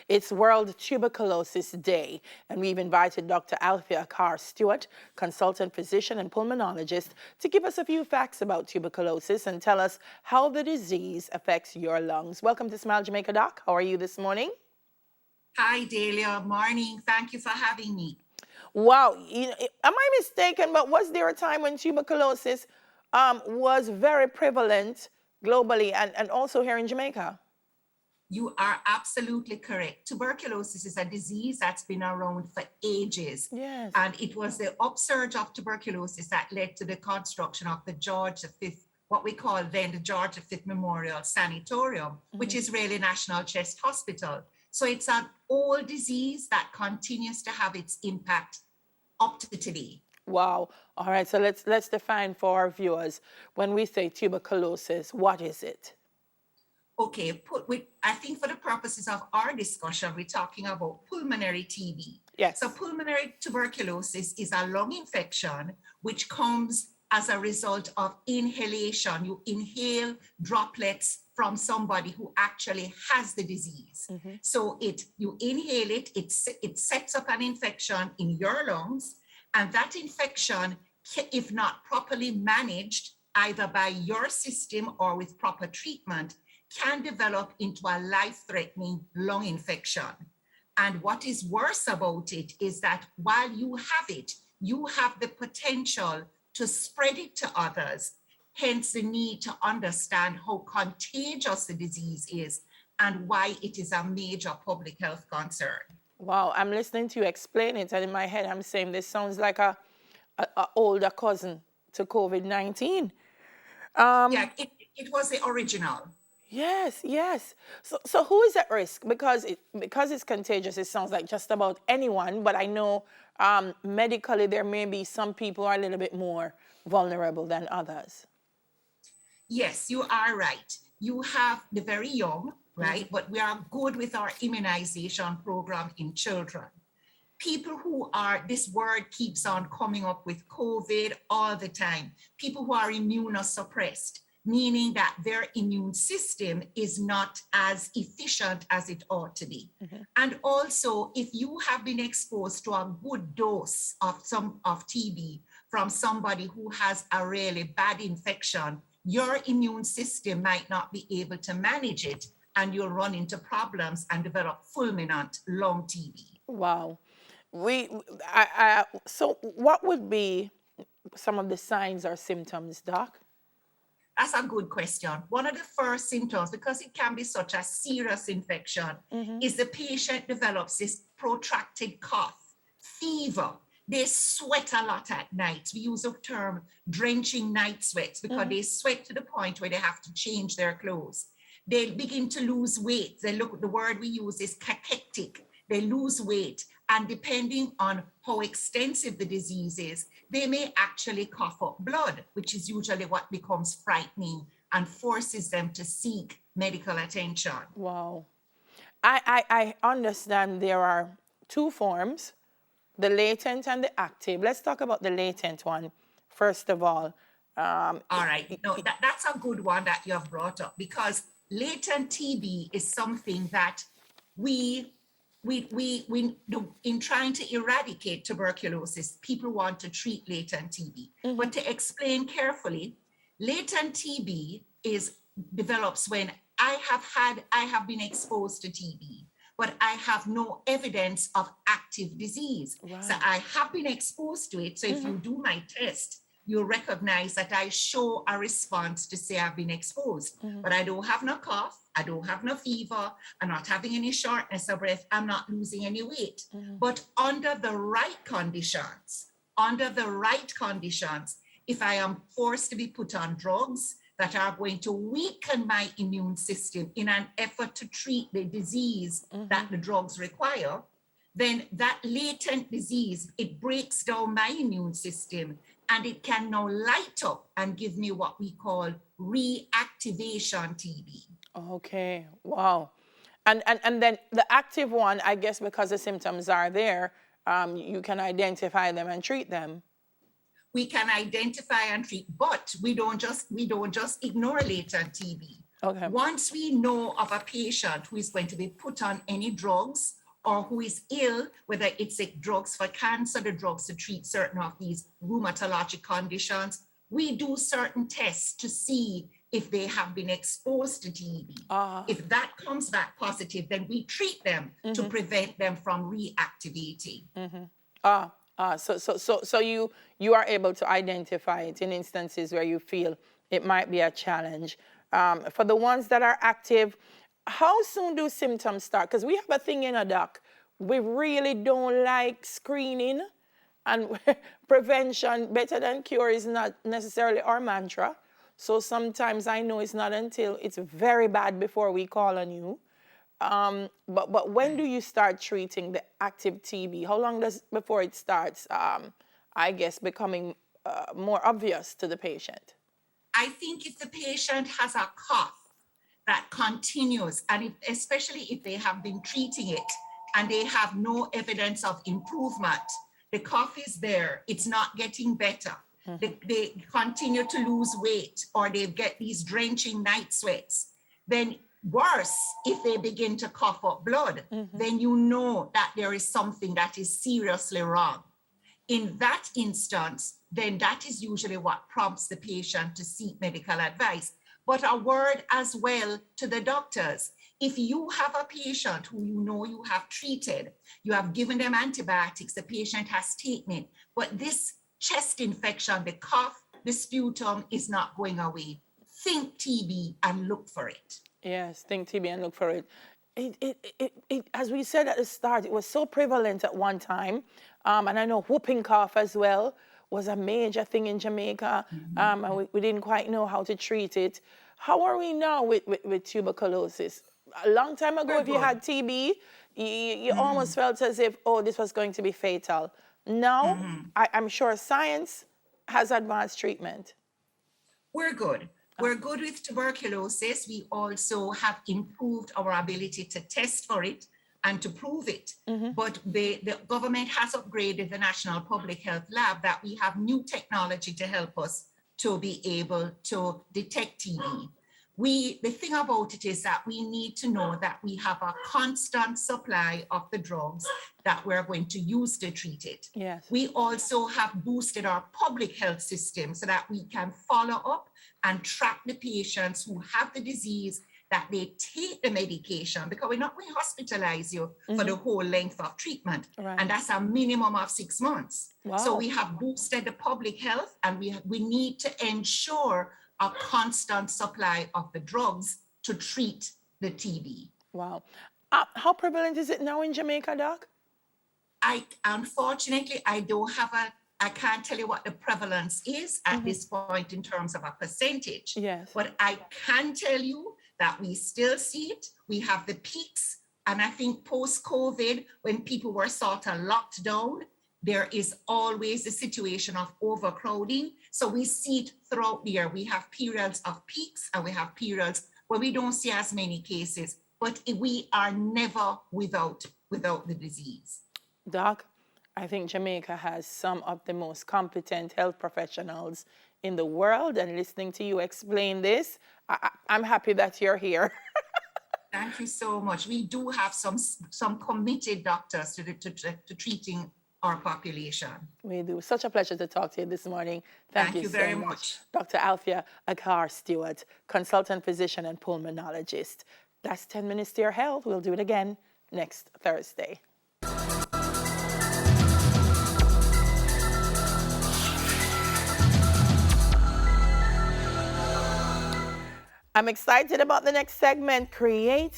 It's World Tuberculosis Day, and we've invited Dr. Althea Carr-Stewart, consultant physician and pulmonologist, to give us a few facts about tuberculosis and tell us how the disease affects your lungs. Welcome to Smile Jamaica, Doc. How are you this morning? Hi, Delia. Morning. Thank you for having me. Wow. Am I mistaken, but was there a time when tuberculosis was very prevalent globally and also here in Jamaica? You are absolutely correct. Tuberculosis is a disease that's been around for ages. Yes. And it was the upsurge of tuberculosis that led to the construction of the George V, what we call then the George V Memorial Sanatorium, which is really National Chest Hospital. So it's an old disease that continues to have its impact up to today. Wow. All right. So let's define for our viewers, when we say tuberculosis, what is it? Okay, I think for the purposes of our discussion, we're talking about pulmonary TB. Yes. So pulmonary tuberculosis is a lung infection which comes as a result of inhalation. You inhale droplets from somebody who actually has the disease. So you inhale it, it sets up an infection in your lungs, and that infection, if not properly managed, either by your system or with proper treatment, can develop into a life-threatening lung infection. And what is worse about it is that while you have it, you have the potential to spread it to others, hence the need to understand how contagious the disease is and why it is a major public health concern. Wow, I'm listening to you explain it, and in my head I'm saying this sounds like a older cousin to COVID-19. Yeah, it was the original. Yes, yes. So who is at risk? Because it's contagious, it sounds like just about anyone, but I know medically there may be some people who are a little bit more vulnerable than others. Yes, you are right. You have the very young, right? But we are good with our immunization program in children. People who are, this word keeps on coming up with COVID all the time, people who are immunosuppressed, meaning that their immune system is not as efficient as it ought to be. And also, if you have been exposed to a good dose of TB from somebody who has a really bad infection, your immune system might not be able to manage it, and you'll run into problems and develop fulminant lung TB. Wow. So what would be some of the signs or symptoms, Doc? That's a good question. One of the first symptoms, because it can be such a serious infection, is the patient develops this protracted cough, fever. They sweat a lot at night. We use the term drenching night sweats because they sweat to the point where they have to change their clothes. They begin to lose weight. The word we use is cachectic. They lose weight. And depending on how extensive the disease is, they may actually cough up blood, which is usually what becomes frightening and forces them to seek medical attention. Wow. I understand there are two forms, the latent and the active. Let's talk about the latent one, first of all. All right. No, that's a good one that you have brought up, because latent TB is something that we do in trying to eradicate tuberculosis. People want to treat latent TB, but to explain carefully, latent TB develops when I have been exposed to TB, but I have no evidence of active disease. Wow. So I have been exposed to it. So if you do my test, you'll recognize that I show a response to say I've been exposed, but I don't have no cough, I don't have no fever, I'm not having any shortness of breath, I'm not losing any weight. But under the right conditions, if I am forced to be put on drugs that are going to weaken my immune system in an effort to treat the disease that the drugs require, then that latent disease, it breaks down my immune system, and it can now light up and give me what we call reactivation TB. Okay, wow. And then the active one, I guess because the symptoms are there, you can identify them and treat them. We can identify and treat, but we don't just ignore latent TB. Okay. Once we know of a patient who is going to be put on any drugs or who is ill, whether it's like drugs for cancer, the drugs to treat certain of these rheumatologic conditions, we do certain tests to see if they have been exposed to TB. If that comes back positive, then we treat them to prevent them from reactivating. So you are able to identify it in instances where you feel it might be a challenge. For the ones that are active, how soon do symptoms start? Because we have a thing in a doc. We really don't like screening, and prevention better than cure is not necessarily our mantra. So sometimes I know it's not until it's very bad before we call on you. But when do you start treating the active TB? How long does before it starts, I guess, becoming more obvious to the patient? I think if the patient has a cough that continues, and especially if they have been treating it and they have no evidence of improvement, the cough is there, it's not getting better. They continue to lose weight, or they get these drenching night sweats. Then worse, if they begin to cough up blood, then you know that there is something that is seriously wrong. In that instance, then that is usually what prompts the patient to seek medical advice. But a word as well to the doctors. If you have a patient who you know you have treated, you have given them antibiotics, the patient has taken it, but this chest infection, the cough, the sputum is not going away, think TB and look for it. Yes, think TB and look for it. As we said at the start, it was so prevalent at one time. And I know whooping cough as well was a major thing in Jamaica. And we didn't quite know how to treat it. How are we now with tuberculosis? A long time ago, if you had TB, you almost felt as if, oh, this was going to be fatal. Now, I'm sure science has advanced treatment. We're good. We're good with tuberculosis. We also have improved our ability to test for it and to prove it. But the government has upgraded the National Public Health Lab, that we have new technology to help us to be able to detect TB. The thing about it is that we need to know that we have a constant supply of the drugs that we're going to use to treat it. Yes. We also have boosted our public health system so that we can follow up and track the patients who have the disease, that they take the medication, because we're not going to hospitalize you for the whole length of treatment. Right. And that's a minimum of 6 months. Wow. So we have boosted the public health, and we need to ensure a constant supply of the drugs to treat the TB. Wow. How prevalent is it now in Jamaica, Doc? Unfortunately, I can't tell you what the prevalence is at this point in terms of a percentage. Yes. But I can tell you that we still see it. We have the peaks. And I think post-COVID, when people were sort of locked down, there is always a situation of overcrowding. So we see it throughout the year. We have periods of peaks and we have periods where we don't see as many cases, but we are never without the disease. Doc, I think Jamaica has some of the most competent health professionals in the world, and listening to you explain this, I'm happy that you're here. Thank you so much. We do have some committed doctors to treating our population. We do. Such a pleasure to talk to you this morning. Thank you very so much. Dr. Althea Akar-Stewart, consultant physician and pulmonologist. That's 10 Minutes to Your Health. We'll do it again next Thursday. I'm excited about the next segment, Create